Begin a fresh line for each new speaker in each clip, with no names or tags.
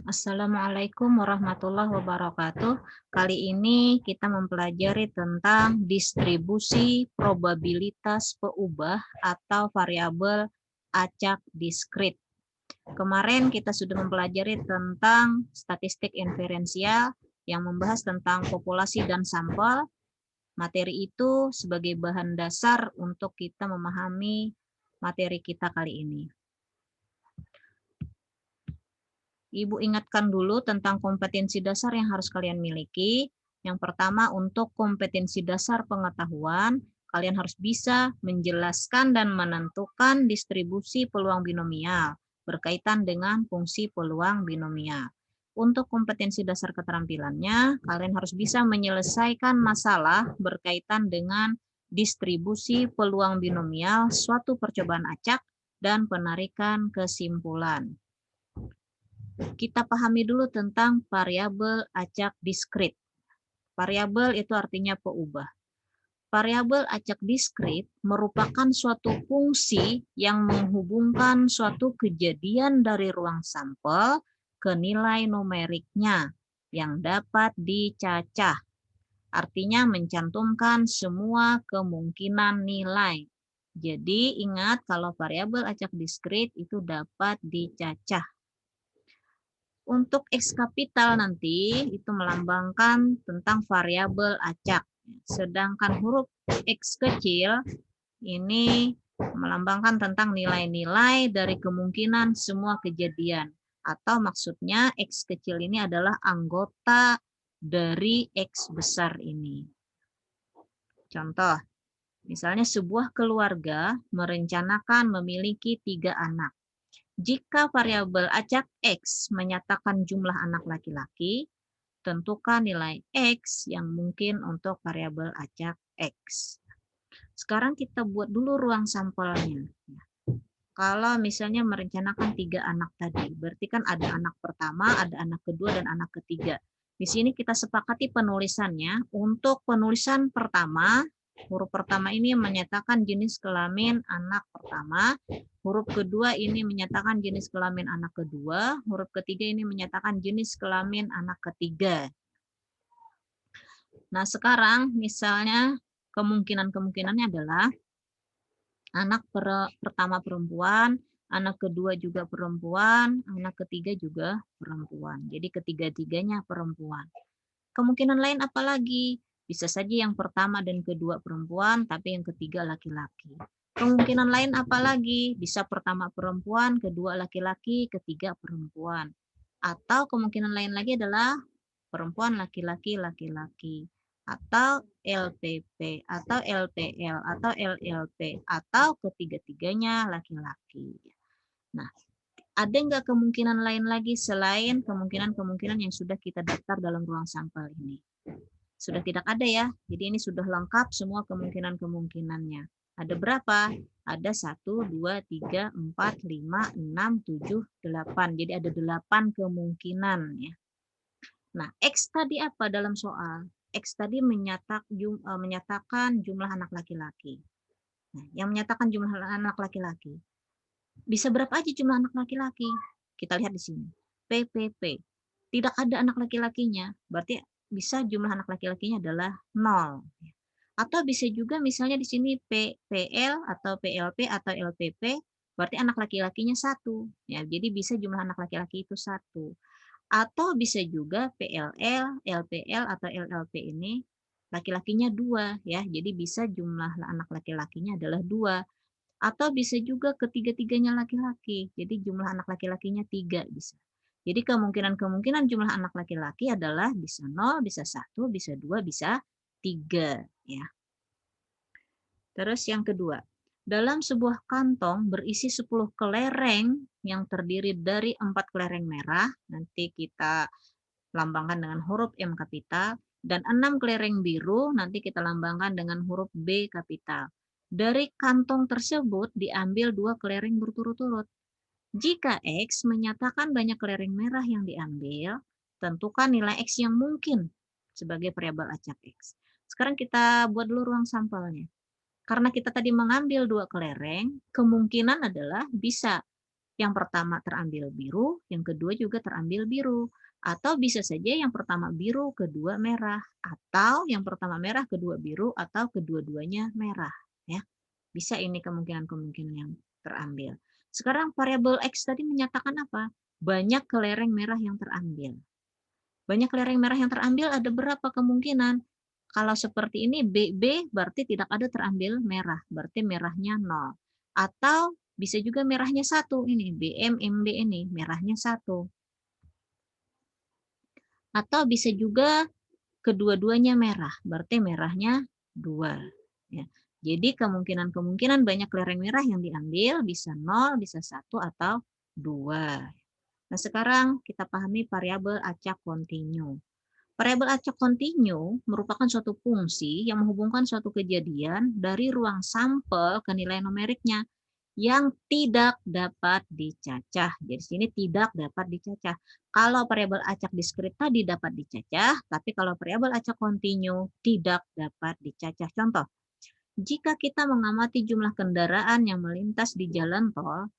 Assalamualaikum warahmatullahi wabarakatuh. Kali ini kita mempelajari tentang distribusi probabilitas peubah atau variabel acak diskrit. Kemarin kita sudah mempelajari tentang statistik inferensial yang membahas tentang populasi dan sampel. Materi itu sebagai bahan dasar untuk kita memahami materi kita kali ini. Ibu ingatkan dulu tentang kompetensi dasar yang harus kalian miliki. Yang pertama, untuk kompetensi dasar pengetahuan, kalian harus bisa menjelaskan dan menentukan distribusi peluang binomial berkaitan dengan fungsi peluang binomial. Untuk kompetensi dasar keterampilannya, kalian harus bisa menyelesaikan masalah berkaitan dengan distribusi peluang binomial suatu percobaan acak dan penarikan kesimpulan. Kita pahami dulu tentang variabel acak diskrit. Variabel itu artinya peubah. Variabel acak diskrit merupakan suatu fungsi yang menghubungkan suatu kejadian dari ruang sampel ke nilai numeriknya yang dapat dicacah. Artinya mencantumkan semua kemungkinan nilai. Jadi ingat kalau variabel acak diskrit itu dapat dicacah. Untuk X kapital nanti itu melambangkan tentang variabel acak. Sedangkan huruf X kecil ini melambangkan tentang nilai-nilai dari kemungkinan semua kejadian. Atau maksudnya X kecil ini adalah anggota dari X besar ini. Contoh, misalnya sebuah keluarga merencanakan memiliki 3 anak. Jika variabel acak X menyatakan jumlah anak laki-laki, tentukan nilai X yang mungkin untuk variabel acak X. Sekarang kita buat dulu ruang sampelnya. Kalau misalnya merencanakan 3 anak tadi, berarti kan ada anak pertama, ada anak kedua, dan anak ketiga. Di sini kita sepakati penulisannya. Untuk penulisan pertama, huruf pertama ini menyatakan jenis kelamin anak pertama. Huruf kedua ini menyatakan jenis kelamin anak kedua. Huruf ketiga ini menyatakan jenis kelamin anak ketiga. Nah, sekarang misalnya kemungkinan-kemungkinannya adalah anak pertama perempuan, anak kedua juga perempuan, anak ketiga juga perempuan. Jadi ketiga-tiganya perempuan. Kemungkinan lain apa lagi? Bisa saja yang pertama dan kedua perempuan, tapi yang ketiga laki-laki. Kemungkinan lain apa lagi? Bisa pertama perempuan, kedua laki-laki, ketiga perempuan. Atau kemungkinan lain lagi adalah perempuan, laki-laki, laki-laki. Atau LPP, atau LPL, atau LLP, atau ketiga-tiganya laki-laki. Nah, ada nggak kemungkinan lain lagi selain kemungkinan-kemungkinan yang sudah kita daftar dalam ruang sampel ini? Sudah tidak ada ya. Jadi ini sudah lengkap semua kemungkinan-kemungkinannya. Ada berapa? Ada 1, 2, 3, 4, 5, 6, 7, 8. Jadi ada 8 kemungkinan ya. Nah, X tadi apa dalam soal? X tadi menyatakan jumlah anak laki-laki. Nah, yang menyatakan jumlah anak laki-laki. Bisa berapa aja jumlah anak laki-laki? Kita lihat di sini. PPP. Tidak ada anak laki-lakinya. Berarti bisa jumlah anak laki-lakinya adalah 0. Atau bisa juga misalnya di sini PL atau PLP atau LPP, berarti anak laki-lakinya 1. Ya, jadi bisa jumlah anak laki-laki itu 1. Atau bisa juga PLL, LPL atau LLP ini laki-lakinya 2 ya. Jadi bisa jumlah anak laki-lakinya adalah 2. Atau bisa juga ketiga-tiganya laki-laki. Jadi jumlah anak laki-lakinya 3 bisa. Jadi kemungkinan-kemungkinan jumlah anak laki-laki adalah bisa 0, bisa 1, bisa 2, bisa 3 ya. Terus yang kedua, dalam sebuah kantong berisi 10 kelereng yang terdiri dari 4 kelereng merah, nanti kita lambangkan dengan huruf M kapital, dan 6 kelereng biru, nanti kita lambangkan dengan huruf B kapital. Dari kantong tersebut diambil 2 kelereng berturut-turut. Jika X menyatakan banyak kelereng merah yang diambil, tentukan nilai X yang mungkin sebagai variabel acak X. Sekarang kita buat dulu ruang sampelnya. Karena kita tadi mengambil 2 kelereng, kemungkinan adalah bisa Yang pertama terambil biru, yang kedua juga terambil biru. Atau bisa saja yang pertama biru, kedua merah. Atau yang pertama merah, kedua biru, atau kedua-duanya merah. Ya, bisa ini kemungkinan-kemungkinan yang terambil. Sekarang variabel X tadi menyatakan apa? Banyak kelereng merah yang terambil. Banyak kelereng merah yang terambil ada berapa kemungkinan? Kalau seperti ini BB berarti tidak ada terambil merah, berarti merahnya 0. Atau bisa juga merahnya 1 ini, BM, MB ini merahnya 1. Atau bisa juga kedua-duanya merah, berarti merahnya 2. Ya. Jadi kemungkinan-kemungkinan banyak kelereng merah yang diambil bisa 0, bisa 1, atau 2. Nah sekarang kita pahami variabel acak kontinu. Variabel acak kontinu merupakan suatu fungsi yang menghubungkan suatu kejadian dari ruang sampel ke nilai numeriknya yang tidak dapat dicacah. Jadi sini tidak dapat dicacah. Kalau variabel acak diskrit tadi dapat dicacah, tapi kalau variabel acak kontinu tidak dapat dicacah. Contoh, jika kita mengamati jumlah kendaraan yang melintas di jalan tol,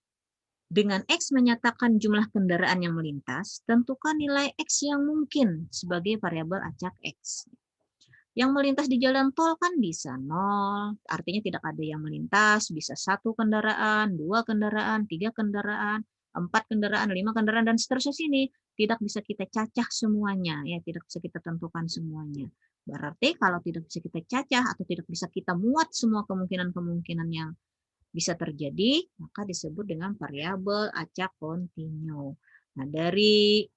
dengan X menyatakan jumlah kendaraan yang melintas, tentukan nilai X yang mungkin sebagai variabel acak X. Yang melintas di jalan tol kan bisa 0, artinya tidak ada yang melintas, bisa 1 kendaraan, 2 kendaraan, 3 kendaraan, 4 kendaraan, 5 kendaraan, dan seterusnya sini. Tidak bisa kita cacah semuanya, ya tidak bisa kita tentukan semuanya. Berarti kalau tidak bisa kita cacah atau tidak bisa kita muat semua kemungkinan-kemungkinan yang bisa terjadi, maka disebut dengan variabel acak kontinu. Nah, dari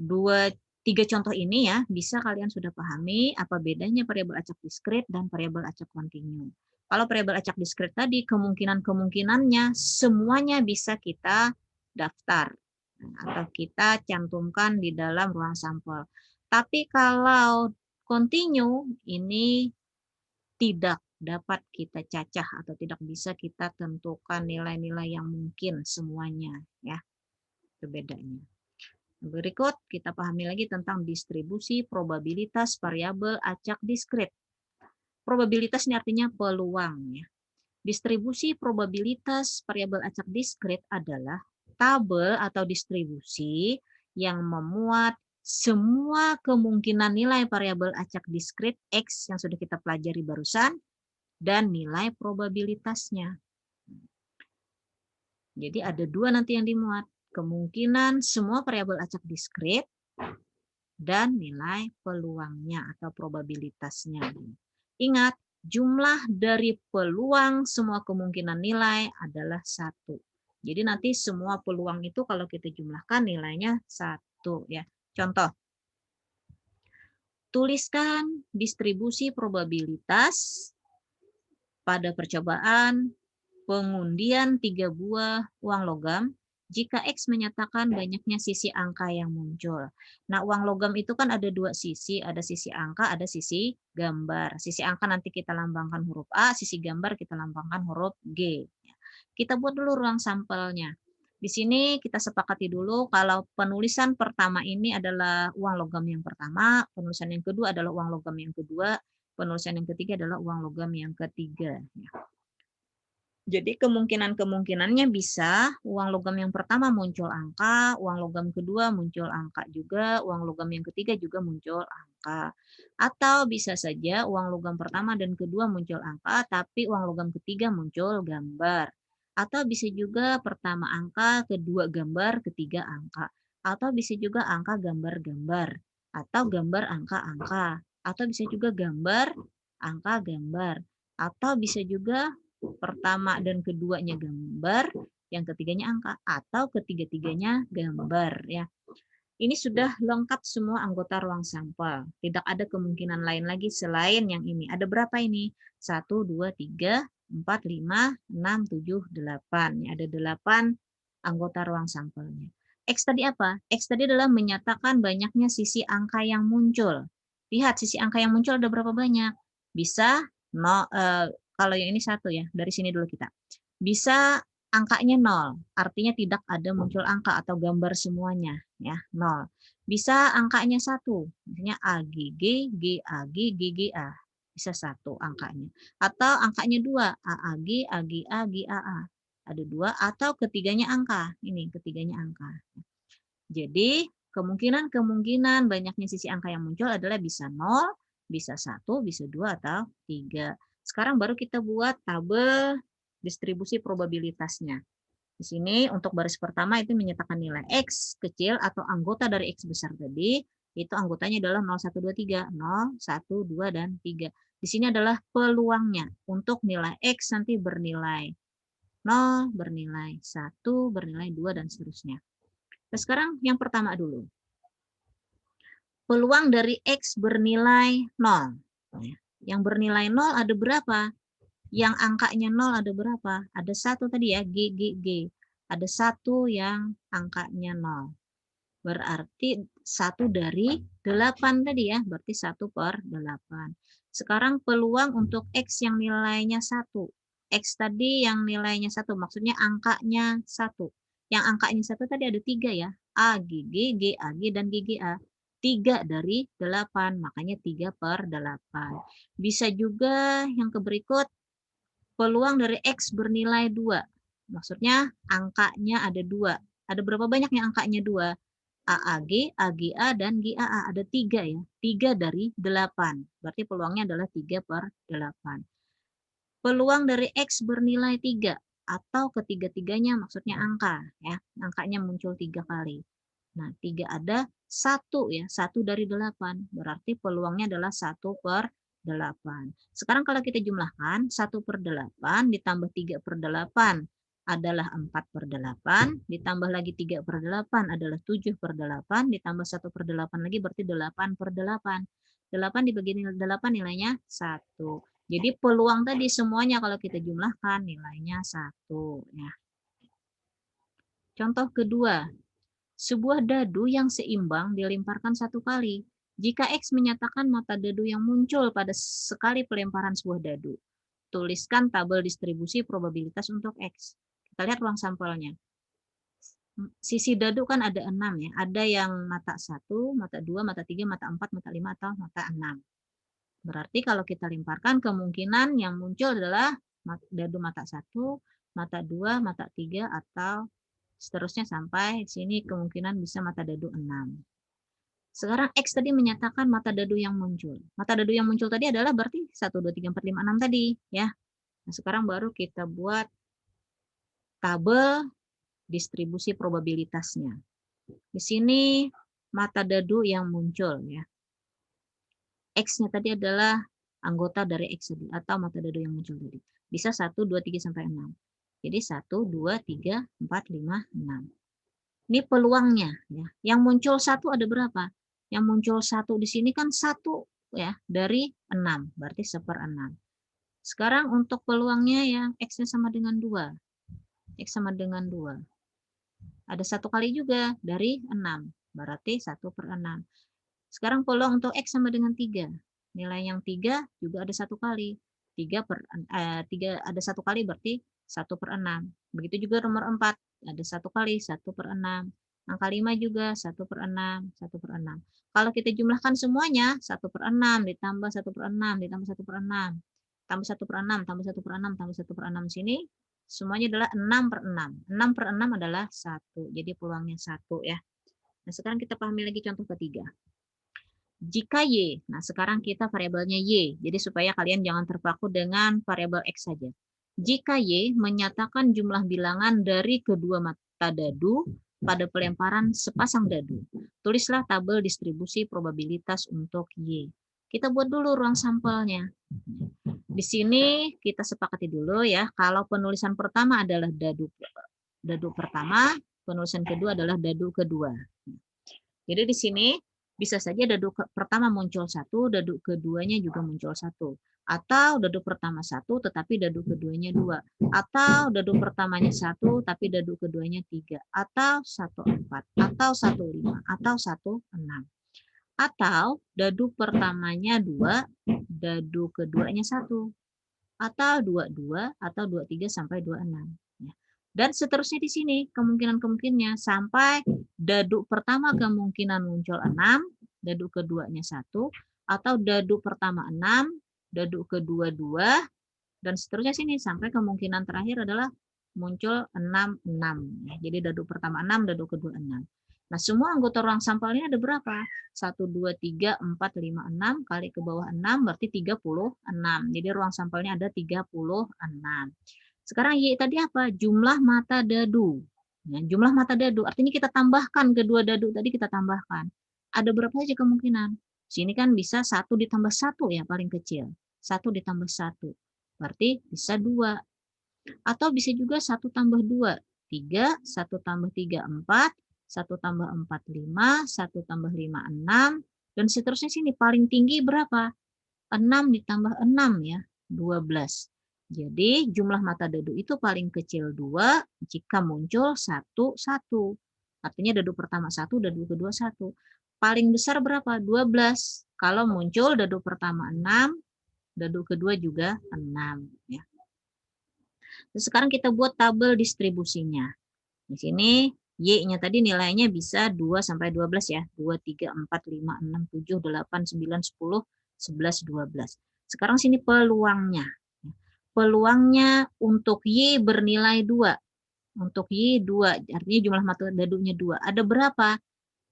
3 contoh ini ya, bisa kalian sudah pahami apa bedanya variabel acak diskrit dan variabel acak kontinu. Kalau variabel acak diskrit tadi, kemungkinan-kemungkinannya semuanya bisa kita daftar atau kita cantumkan di dalam ruang sampel. Tapi kalau kontinu, ini tidak dapat kita cacah atau tidak bisa kita tentukan nilai-nilai yang mungkin semuanya, ya. Itu bedanya. Berikut kita pahami lagi tentang distribusi probabilitas variabel acak diskrit. Probabilitas ini artinya peluang, ya. Distribusi probabilitas variabel acak diskrit adalah tabel atau distribusi yang memuat semua kemungkinan nilai variabel acak diskrit X yang sudah kita pelajari barusan dan nilai probabilitasnya. Jadi ada 2 nanti yang dimuat. Kemungkinan semua variabel acak diskrit dan nilai peluangnya atau probabilitasnya. Ingat, jumlah dari peluang semua kemungkinan nilai adalah 1. Jadi nanti semua peluang itu kalau kita jumlahkan nilainya 1. Ya. Contoh, tuliskan distribusi probabilitas pada percobaan pengundian 3 buah uang logam jika X menyatakan banyaknya sisi angka yang muncul. Nah, uang logam itu kan ada 2 sisi, ada sisi angka, ada sisi gambar. Sisi angka nanti kita lambangkan huruf A, sisi gambar kita lambangkan huruf G. Kita buat dulu ruang sampelnya. Di sini kita sepakati dulu kalau penulisan pertama ini adalah uang logam yang pertama, penulisan yang kedua adalah uang logam yang kedua, penulisan yang ketiga adalah uang logam yang ketiga. Jadi kemungkinan-kemungkinannya bisa uang logam yang pertama muncul angka, uang logam kedua muncul angka juga, uang logam yang ketiga juga muncul angka. Atau bisa saja uang logam pertama dan kedua muncul angka, tapi uang logam ketiga muncul gambar. Atau bisa juga pertama angka, kedua gambar, ketiga angka. Atau bisa juga angka gambar-gambar. Atau gambar angka-angka. Atau bisa juga gambar, angka gambar. Atau bisa juga pertama dan keduanya gambar, yang ketiganya angka, atau ketiga-tiganya gambar ya. Ini sudah lengkap semua anggota ruang sampel. Tidak ada kemungkinan lain lagi selain yang ini. Ada berapa ini? 1, 2, 3, 4, 5, 6, 7, 8. Ada 8 anggota ruang sampelnya. X tadi apa? X tadi adalah menyatakan banyaknya sisi angka yang muncul. Lihat sisi angka yang muncul ada berapa banyak? Bisa kalau yang ini 1 ya, dari sini dulu kita. Bisa angkanya 0, artinya tidak ada muncul angka atau gambar semuanya ya, 0. Bisa angkanya 1, misalnya AGG, GAG, GGA. Bisa 1 angkanya. Atau angkanya 2, AAG, AGA, GAA. ada 2, atau ketiganya angka. Ini ketiganya angka. Jadi kemungkinan banyaknya sisi angka yang muncul adalah bisa 0, bisa 1, bisa 2, atau 3. Sekarang baru kita buat tabel distribusi probabilitasnya. Di sini untuk baris pertama itu menyatakan nilai X kecil atau anggota dari X besar tadi, itu anggotanya adalah 0, 1, 2, 3. 0, 1, 2, dan 3. Di sini adalah peluangnya untuk nilai X nanti bernilai 0, bernilai 1, bernilai 2, dan seterusnya. Nah, sekarang yang pertama dulu. Peluang dari X bernilai 0. Yang bernilai 0 ada berapa? Yang angkanya 0 ada berapa? Ada 1 tadi ya, G, G, G. Ada 1 yang angkanya 0. Berarti 1 dari 8 tadi ya, berarti 1 per 8. Sekarang peluang untuk X yang nilainya 1. X tadi yang nilainya 1, maksudnya angkanya 1. Yang angkanya 1 tadi ada 3 ya. A, G, G, G, A, G, dan G, G, A. 3 dari 8, makanya 3 per 8. Bisa juga yang ke berikut, peluang dari X bernilai 2. Maksudnya angkanya ada 2. Ada berapa banyak yang angkanya 2? AAG, AGA, dan GAA. Ada 3 ya. 3 dari 8. Berarti peluangnya adalah 3 per 8. Peluang dari X bernilai 3. Atau ketiga-tiganya maksudnya angka. Ya. Angkanya muncul 3 kali. Nah, 3 ada 1 ya. 1 dari 8. Berarti peluangnya adalah 1 per 8. Sekarang kalau kita jumlahkan, 1 per 8 ditambah 3 per 8 adalah 4 per 8, ditambah lagi 3 per 8 adalah 7 per 8, ditambah 1 per 8 lagi berarti 8 per 8. 8 dibagi 8 nilainya 1. Jadi peluang tadi semuanya kalau kita jumlahkan nilainya 1. Ya. Contoh kedua, sebuah dadu yang seimbang dilemparkan 1 kali. Jika X menyatakan mata dadu yang muncul pada sekali pelemparan sebuah dadu, tuliskan tabel distribusi probabilitas untuk X. Kita lihat ruang sampelnya. Sisi dadu kan ada 6 ya. Ada yang mata 1, mata 2, mata 3, mata 4, mata 5, atau mata 6. Berarti kalau kita lemparkan kemungkinan yang muncul adalah dadu mata 1, mata 2, mata 3, atau seterusnya sampai sini kemungkinan bisa mata dadu 6. Sekarang X tadi menyatakan mata dadu yang muncul. Mata dadu yang muncul tadi adalah berarti 1, 2, 3, 4, 5, 6 tadi. Ya. Nah, sekarang baru kita buat tabel distribusi probabilitasnya. Di sini mata dadu yang muncul. Ya. X-nya tadi adalah anggota dari X tadi, atau mata dadu yang muncul tadi. Bisa 1, 2, 3, sampai 6. Jadi 1, 2, 3, 4, 5, 6. Ini peluangnya. Ya. Yang muncul 1 ada berapa? Yang muncul 1 di sini kan 1 ya, dari 6. Berarti 1/6. Sekarang untuk peluangnya yang X-nya sama dengan 2. X sama dengan 2. Ada 1 kali juga dari 6. Berarti 1/6. Sekarang peluang untuk X sama dengan 3. Nilai yang 3 juga ada 1 kali. 3 ada 1 kali berarti 1/6. Begitu juga nomor 4. Ada 1 kali 1/6. Angka 5 juga 1/6, 1/6. Kalau kita jumlahkan semuanya 1/6 ditambah 1/6 ditambah 1/6 tambah 1/6 tambah 1/6 tambah 1/6 sini semuanya adalah 6/6. 6/6 adalah 1. Jadi peluangnya 1 ya. Nah, sekarang kita pahami lagi contoh ketiga. Jika Y, nah sekarang kita variabelnya Y, jadi supaya kalian jangan terpaku dengan variabel X saja. Jika Y menyatakan jumlah bilangan dari kedua mata dadu pada pelemparan sepasang dadu, tulislah tabel distribusi probabilitas untuk Y. Kita buat dulu ruang sampelnya. Di sini kita sepakati dulu ya, kalau penulisan pertama adalah dadu pertama, penulisan kedua adalah dadu kedua. Jadi di sini bisa saja dadu pertama muncul 1, dadu keduanya juga muncul 1. Atau dadu pertama 1, tetapi dadu keduanya 2. Atau dadu pertamanya 1, tapi dadu keduanya 3. Atau 1/4. Atau 1/5. Atau 1/6. Atau dadu pertamanya 2, dadu keduanya 1. Atau 22, atau 23, sampai 26. Dan seterusnya di sini kemungkinan-kemungkinannya sampai dadu pertama kemungkinan muncul 6, dadu keduanya 1, atau dadu pertama 6, dadu kedua 2, dan seterusnya sini sampai kemungkinan terakhir adalah muncul 6, 6. Ya. Jadi dadu pertama 6, dadu kedua 6. Nah, semua anggota ruang sampel ini ada berapa? 1, 2, 3, 4, 5, 6 kali ke bawah 6 berarti 36. Jadi ruang sampelnya ada 36. Sekarang Y tadi apa? Jumlah mata dadu. Nah, jumlah mata dadu artinya kita tambahkan kedua dadu tadi kita tambahkan. Ada berapa saja kemungkinan? Sini kan bisa 1 ditambah 1 ya paling kecil. 1 ditambah 1. Berarti bisa 2. Atau bisa juga 1 tambah 2, 3, 1 tambah 3, 4, 1 tambah 4, 5, 1 tambah 5, 6, dan seterusnya sini paling tinggi berapa? 6 ditambah 6 ya, 12. Jadi jumlah mata dadu itu paling kecil 2 jika muncul 1, 1. Artinya dadu pertama 1, dadu kedua 1. Paling besar berapa? 12. Kalau muncul dadu pertama 6, dadu kedua juga 6. Ya. Sekarang kita buat tabel distribusinya. Di sini Y-nya tadi nilainya bisa 2 sampai 12 ya. 2, 3, 4, 5, 6, 7, 8, 9, 10, 11, 12. Sekarang sini peluangnya. Peluangnya untuk Y bernilai 2. Untuk Y 2, artinya jumlah mata dadunya 2. Ada berapa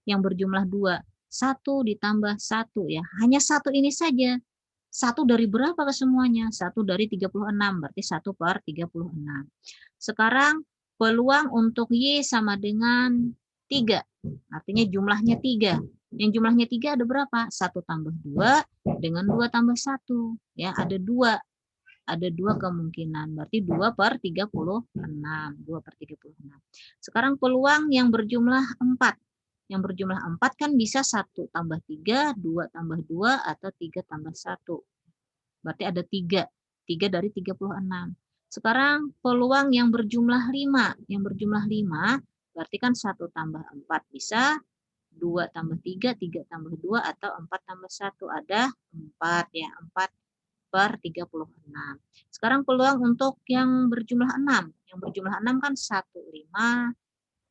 yang berjumlah 2? 1 ditambah 1 ya. Hanya 1 ini saja. 1 dari berapa ke semuanya? 1 dari 36, berarti 1 per 36. Sekarang peluang untuk Y sama dengan 3. Artinya jumlahnya 3. Yang jumlahnya 3 ada berapa? 1 tambah 2 dengan 2 tambah 1. Ya, ada 2. Ada 2 kemungkinan. Berarti 2 per 36. 2 per 36. Sekarang peluang yang berjumlah 4. Yang berjumlah 4 kan bisa 1 tambah 3, 2 tambah 2, atau 3 tambah 1. Berarti ada 3. 3 dari 36. Sekarang peluang yang berjumlah 5. Yang berjumlah 5 berarti kan 1 tambah 4 bisa, 2 tambah 3, 3 tambah 2, atau 4 tambah 1. Ada 4 ya, 4 per 36. Sekarang peluang untuk yang berjumlah 6. Yang berjumlah 6 kan 1, 5,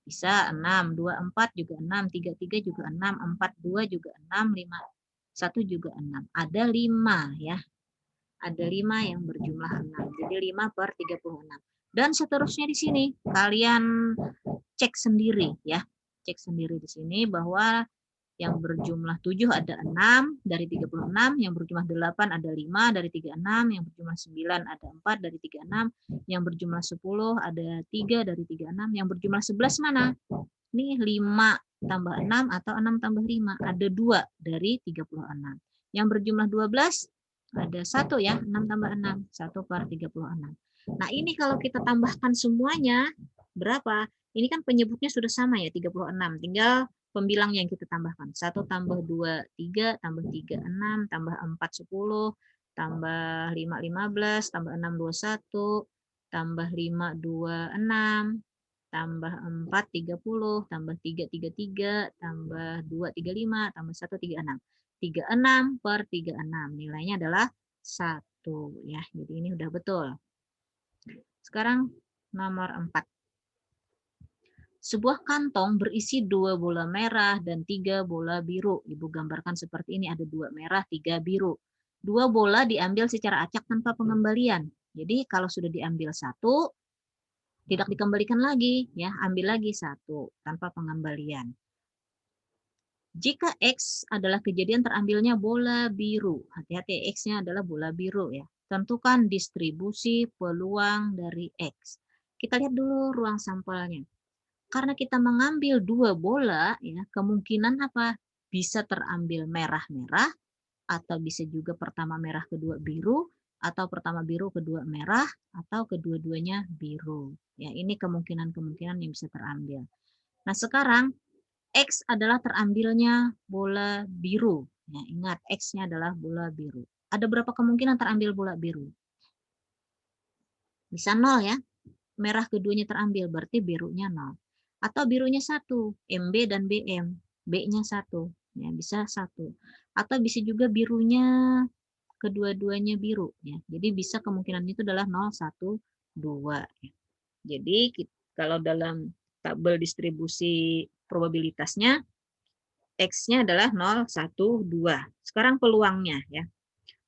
bisa 6, 2, 4 juga 6, 3, 3 juga 6, 4, 2 juga 6, 5, 1 juga 6. Ada 5 ya. Ada 5 yang berjumlah 6. Jadi 5 per 36. Dan seterusnya di sini. Kalian cek sendiri ya. Cek sendiri di sini bahwa yang berjumlah 7 ada 6 dari 36, yang berjumlah 8 ada 5 dari 36, yang berjumlah 9 ada 4 dari 36, yang berjumlah 10 ada 3 dari 36, yang berjumlah 11 mana? Ini 5 tambah 6 atau 6 tambah 5, ada 2 dari 36. Yang berjumlah 12 ada 1 ya, 6 tambah 6, 1 per 36. Nah, ini kalau kita tambahkan semuanya berapa? Ini kan penyebutnya sudah sama ya, 36. Tinggal pembilang yang kita tambahkan. 1 tambah 2, 3, tambah 3, 6, tambah 4, 10, tambah 5, 15, tambah 6, 21, tambah 5, 2, 6, tambah 4, 30, tambah 3, 33, tambah 2, 35, tambah 1, 36. 36 per 36. Nilainya adalah 1. Ya, jadi ini udah betul. Sekarang nomor 4. Sebuah kantong berisi 2 bola merah dan 3 bola biru. Ibu gambarkan seperti ini, ada 2 merah, 3 biru. 2 bola diambil secara acak tanpa pengembalian. Jadi kalau sudah diambil 1, tidak dikembalikan lagi, ya, ambil lagi 1 tanpa pengembalian. Jika X adalah kejadian terambilnya bola biru, hati-hati X-nya adalah bola biru ya. Tentukan distribusi peluang dari X. Kita lihat dulu ruang sampelnya. Karena kita mengambil 2 bola, ya, kemungkinan apa? Bisa terambil merah-merah, atau bisa juga pertama merah kedua biru, atau pertama biru kedua merah, atau kedua-duanya biru. Ya, ini kemungkinan-kemungkinan yang bisa terambil. Nah, sekarang X adalah terambilnya bola biru. Ya, ingat, X-nya adalah bola biru. Ada berapa kemungkinan terambil bola biru? Bisa 0 ya. Merah keduanya terambil, berarti birunya 0. Atau birunya 1, MB dan BM. B-nya 1, ya, bisa 1. Atau bisa juga birunya kedua-duanya biru. Ya. Jadi bisa kemungkinan itu adalah 0, 1, 2. Ya. Jadi kalau dalam tabel distribusi probabilitasnya, X-nya adalah 0, 1, 2. Sekarang peluangnya ya.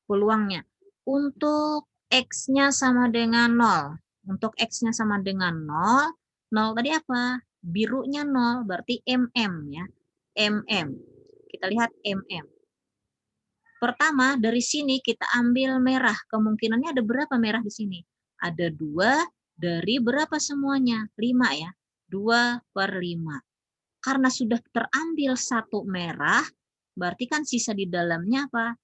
Peluangnya untuk X-nya sama dengan 0. Untuk X-nya sama dengan 0, 0 tadi apa? Birunya 0, berarti MM ya. MM. Kita lihat MM. Pertama, dari sini kita ambil merah. Kemungkinannya ada berapa merah di sini? Ada 2 dari berapa semuanya? 5 ya. 2/5. Karena sudah terambil 1 merah, berarti kan sisa di dalamnya apa?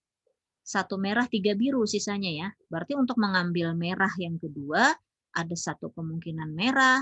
1 merah, 3 biru sisanya ya. Berarti untuk mengambil merah yang kedua, ada 1 kemungkinan merah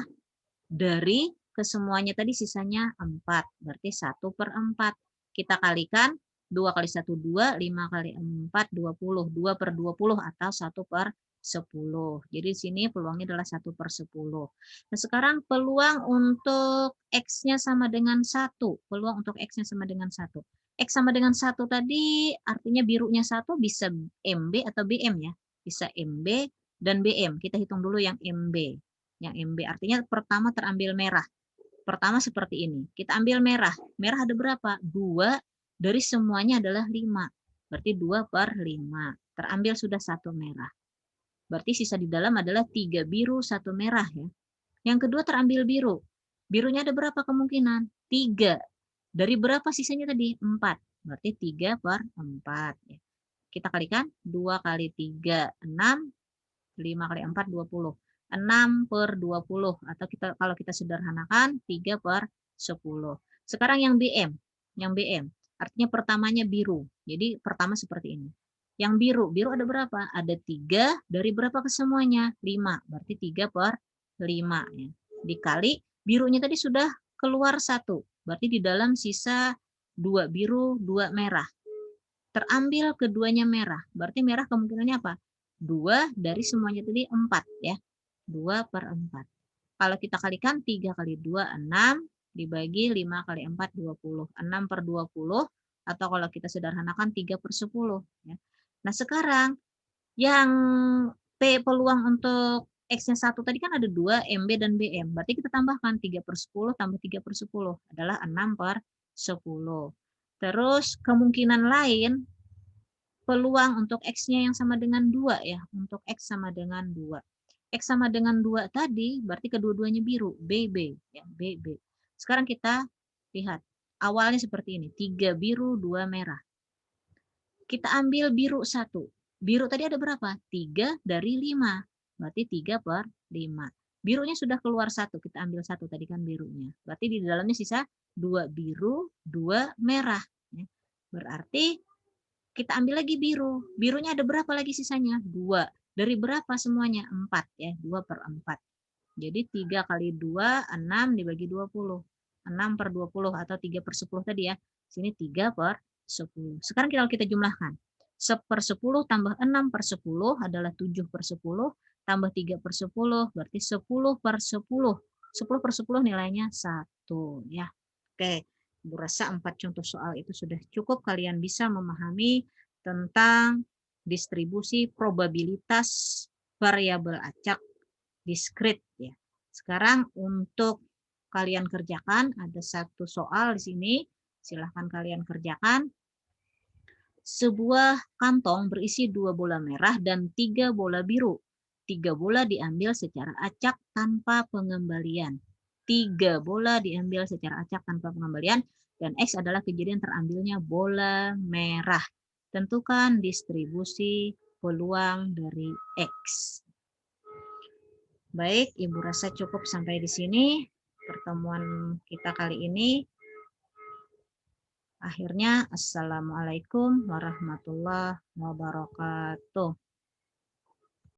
dari kesemuanya tadi sisanya 4. Berarti 1/4. Kita kalikan 2 kali 1, 2, 5 kali 4, 20. 2/20 atau 1/10. Jadi di sini peluangnya adalah 1/10. Nah, sekarang peluang untuk X-nya sama dengan 1. Peluang untuk X-nya sama dengan 1. X sama dengan 1 tadi artinya birunya 1 bisa MB atau BM ya. Bisa MB dan BM. Kita hitung dulu yang MB. Yang MB artinya pertama terambil merah. Pertama seperti ini. Kita ambil merah. Merah ada berapa? 2 dari semuanya adalah 5. Berarti 2/5. Terambil sudah 1 merah. Berarti sisa di dalam adalah 3 biru, 1 merah ya. Yang kedua terambil biru. Birunya ada berapa kemungkinan? 3. Dari berapa sisanya tadi? 4. Berarti 3/4 ya. Kita kalikan 2 kali 3, 6. 5 kali 4, 20. 6/20 atau kalau kita sederhanakan 3/10. Sekarang yang BM. Yang BM artinya pertamanya biru. Jadi pertama seperti ini. Yang biru, biru ada berapa? Ada 3 dari berapa ke semuanya? 5. Berarti 3/5 ya. Dikali birunya tadi sudah keluar 1. Berarti di dalam sisa 2 biru, 2 merah. Terambil keduanya merah. Berarti merah kemungkinannya apa? 2 dari semuanya tadi 4 ya. 2/4. Kalau kita kalikan 3 kali 2, 6. Dibagi 5 kali 4, 20. 6/20. Atau kalau kita sederhanakan 3/10. Ya. Nah sekarang yang peluang untuk X-nya 1 tadi kan ada 2, MB dan BM. Berarti kita tambahkan 3/10 tambah 3/10 adalah 6/10. Terus kemungkinan lain peluang untuk X-nya yang sama dengan 2 ya. Untuk X sama dengan 2. X sama dengan 2 tadi berarti kedua-duanya biru. BB. Ya, BB. Sekarang kita lihat. Awalnya seperti ini. 3 biru, 2 merah. Kita ambil biru 1. Biru tadi ada berapa? 3 dari 5. Berarti 3/5. Birunya sudah keluar 1. Kita ambil 1 tadi kan birunya. Berarti di dalamnya sisa 2 biru, 2 merah. Ya. Berarti kita ambil lagi biru. Birunya ada berapa lagi sisanya? 2. Dari berapa semuanya? 4 ya. 2/4. Jadi 3 kali 2, 6 dibagi 20. 6/20 atau 3/10 tadi ya. Sini 3/10. Sekarang kalau kita jumlahkan. 1/10 tambah 6/10 adalah 7/10. Tambah 3/10 berarti 10/10. 10/10 nilainya 1 ya. Oke. Ibu rasa 4 contoh soal itu sudah cukup kalian bisa memahami tentang distribusi probabilitas variabel acak diskrit ya. Sekarang untuk kalian kerjakan ada satu soal di sini, silahkan kalian kerjakan. Sebuah kantong berisi 2 bola merah dan 3 bola biru. 3 bola diambil secara acak tanpa pengembalian. 3 bola diambil secara acak tanpa pengembalian dan X adalah kejadian terambilnya bola merah. Tentukan distribusi peluang dari X. Baik, Ibu rasa cukup sampai di sini pertemuan kita kali ini. Akhirnya, Assalamualaikum warahmatullahi wabarakatuh.